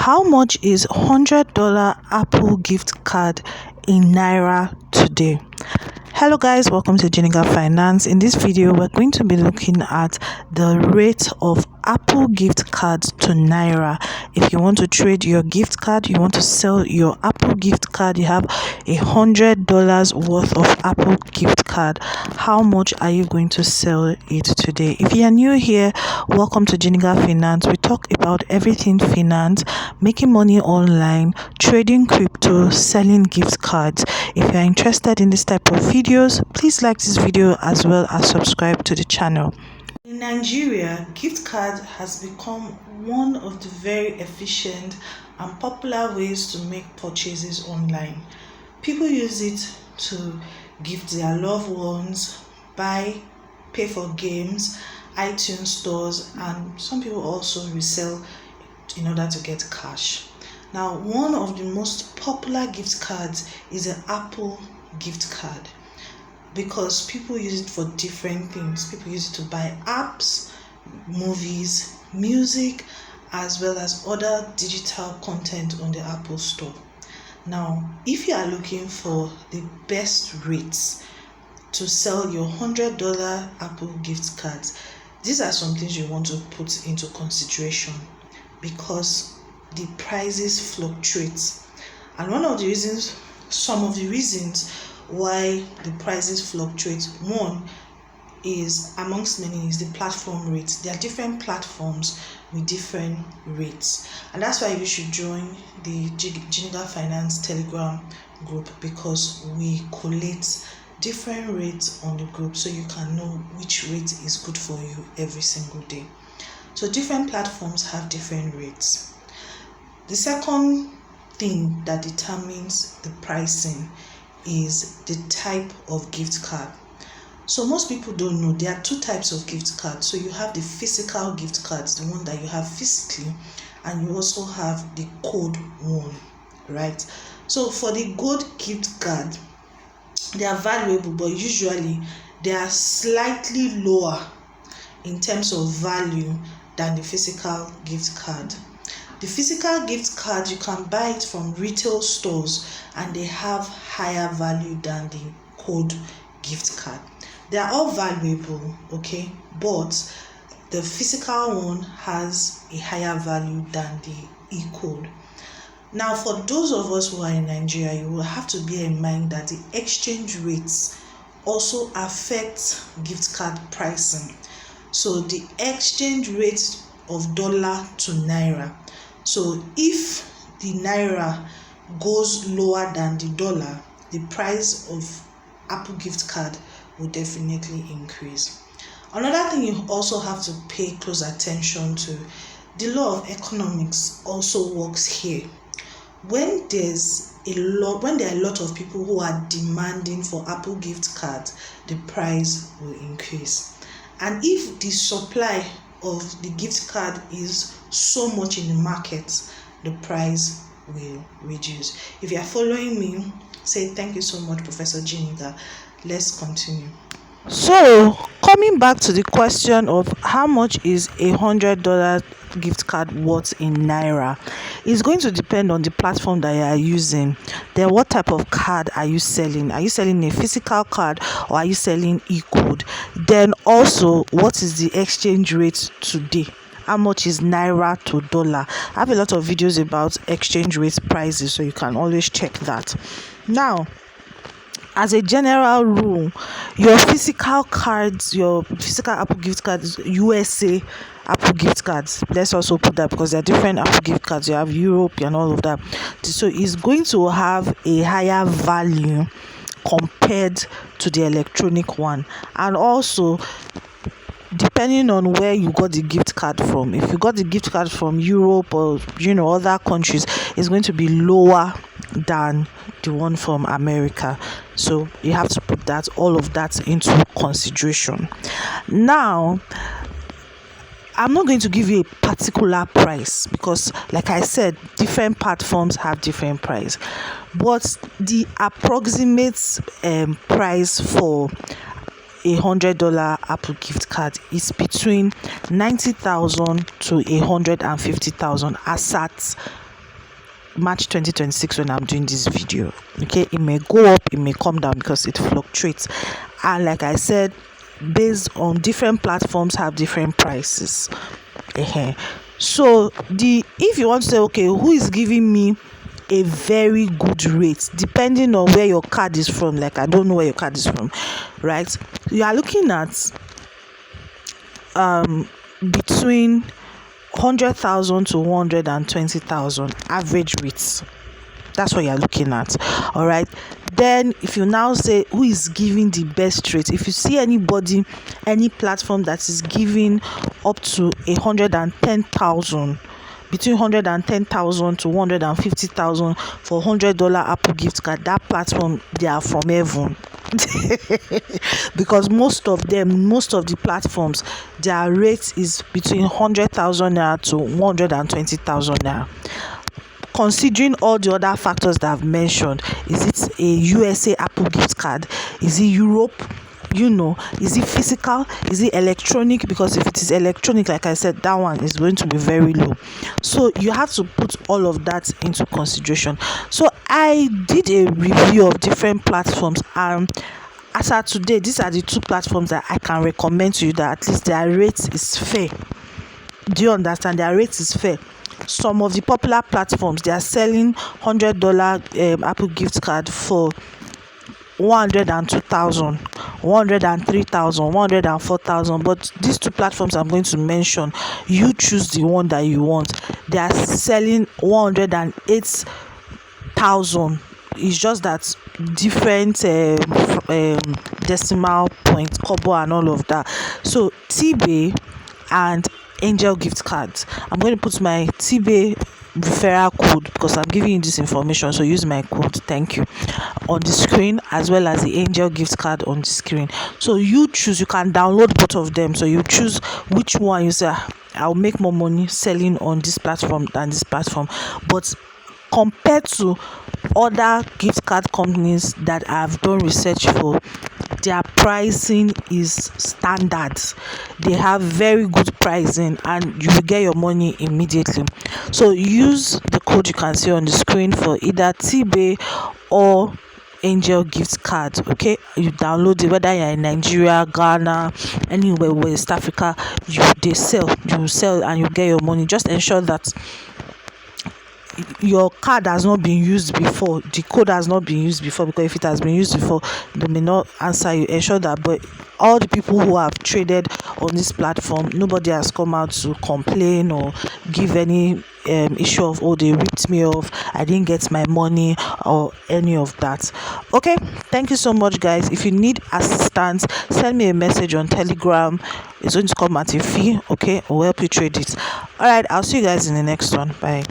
How much is $100 Apple gift card in naira today? Hello guys, welcome to Giftcard Finance. In this video we're going to be looking at the rate of Apple gift cards to naira. If you want to trade your gift card, you want to sell your Apple gift card, you have $100 worth of Apple gift card, how much are you going to sell it today? If you are new here, welcome to Giftcard Finance. We talk about everything finance, making money online, trading crypto, selling gift cards. If you are interested in this type of videos, please like this video as well as subscribe to the channel. In Nigeria, gift card has become one of the very efficient and popular ways to make purchases online. People use it to gift their loved ones, pay for games, iTunes stores, and some people also resell in order to get cash. Now, one of the most popular gift cards is an Apple gift card, because people use it for different things. People use it to buy apps, movies, music, as well as other digital content on the Apple Store. Now, if you are looking for the best rates to sell your $100 Apple gift cards, these are some things you want to put into consideration, because the prices fluctuate. And some of the reasons why the prices fluctuate, one is, amongst many, is the platform rates. There are different platforms with different rates, and that's why you should join the Giftcard Finance Telegram group, because we collate different rates on the group so you can know which rate is good for you every single day. So different platforms have different rates. The second thing that determines the pricing is the type of gift card. So most people don't know there are two types of gift cards. So you have the physical gift cards, the one that you have physically, and you also have the code one, right? So for the gold gift card, they are valuable, but usually they are slightly lower in terms of value than the physical gift card. The physical gift card, you can buy it from retail stores and they have higher value than the code gift card. They are all valuable, okay, but the physical one has a higher value than the e-code. Now, for those of us who are in Nigeria, you will have to bear in mind that the exchange rates also affect gift card pricing. So the exchange rate of dollar to naira. So if the naira goes lower than the dollar, the price of Apple gift card will definitely increase. Another thing you also have to pay close attention to, the law of economics also works here. When there are a lot of people who are demanding for Apple gift cards, the price will increase. And if the supply of the gift card is so much in the market, the price will reduce. If you are following me, say thank you so much, Professor Giftcard. Let's continue. So, coming back to the question of how much is a $100 gift card worth in naira, it's going to depend on the platform that you are using. Then what type of card are you selling? Are you selling a physical card or are you selling e-code? Then also, what is the exchange rate today? How much is naira to dollar? I have a lot of videos about exchange rate prices, so you can always check that. Now, as a general rule, your physical cards, your physical Apple gift cards, USA Apple gift cards, let's also put that, because there are different Apple gift cards. You have Europe and all of that. So it's going to have a higher value compared to the electronic one. And also, depending on where you got the gift card from, if you got the gift card from Europe or other countries, it's going to be lower than the one from America. So you have to put all of that into consideration. Now, I'm not going to give you a particular price, because like I said, different platforms have different price, but the approximate price for a $100 Apple gift card is between 90,000 to 150,000 as at March 2026 when I'm doing this video. Okay, it may go up, it may come down because it fluctuates, and like I said, based on different platforms have different prices. So if you want to say, okay, who is giving me a very good rate, depending on where your card is from, like I don't know where your card is from, right? You are looking at between 100,000 to 120,000 average rates. That's what you're looking at. All right, then if you now say who is giving the best rate, if you see anybody, any platform that is giving up to 110,000, between 110,000 to 150,000 for $100 Apple gift card, that platform, they are from heaven. Because most of the platforms, their rate is between 100,000 naira to 120,000 naira. Considering all the other factors that I've mentioned, is it a USA Apple gift card? Is it Europe? Is it physical? Is it electronic? Because if it is electronic, like I said, that one is going to be very low. So you have to put all of that into consideration. So I did a review of different platforms, and as of today, these are the two platforms that I can recommend to you that at least their rate is fair. Do you understand? Their rate is fair. Some of the popular platforms, they are selling $100 Apple gift card for 102,000, 103,000, 104,000. But these two platforms I'm going to mention, you choose the one that you want. They are selling 108,000. It's just that different decimal point, kobo and all of that. So T-Bay and Angel gift cards, I'm going to put my T-Bay referral code, because I'm giving you this information, so use my code, thank you, on the screen, as well as the Angel gift card on the screen. So you choose. You can download both of them, so you choose which one you say, I'll make more money selling on this platform than this platform. But compared to other gift card companies that I've done research for, their pricing is standard. They have very good pricing, and you will get your money immediately. So use the code you can see on the screen for either T-Bay or Angel gift card. Okay, you download it, whether you're in Nigeria, Ghana, anywhere West Africa, you sell and you get your money. Just ensure that your card has not been used before, the code has not been used before, because if it has been used before, they may not answer you. Ensure that. But all the people who have traded on this platform, nobody has come out to complain or give any issue of, oh, they ripped me off, I didn't get my money, or any of that. Okay, thank you so much, guys. If you need assistance, send me a message on Telegram. It's going to come at a fee. Okay, we'll help you trade it. All right, I'll see you guys in the next one. Bye.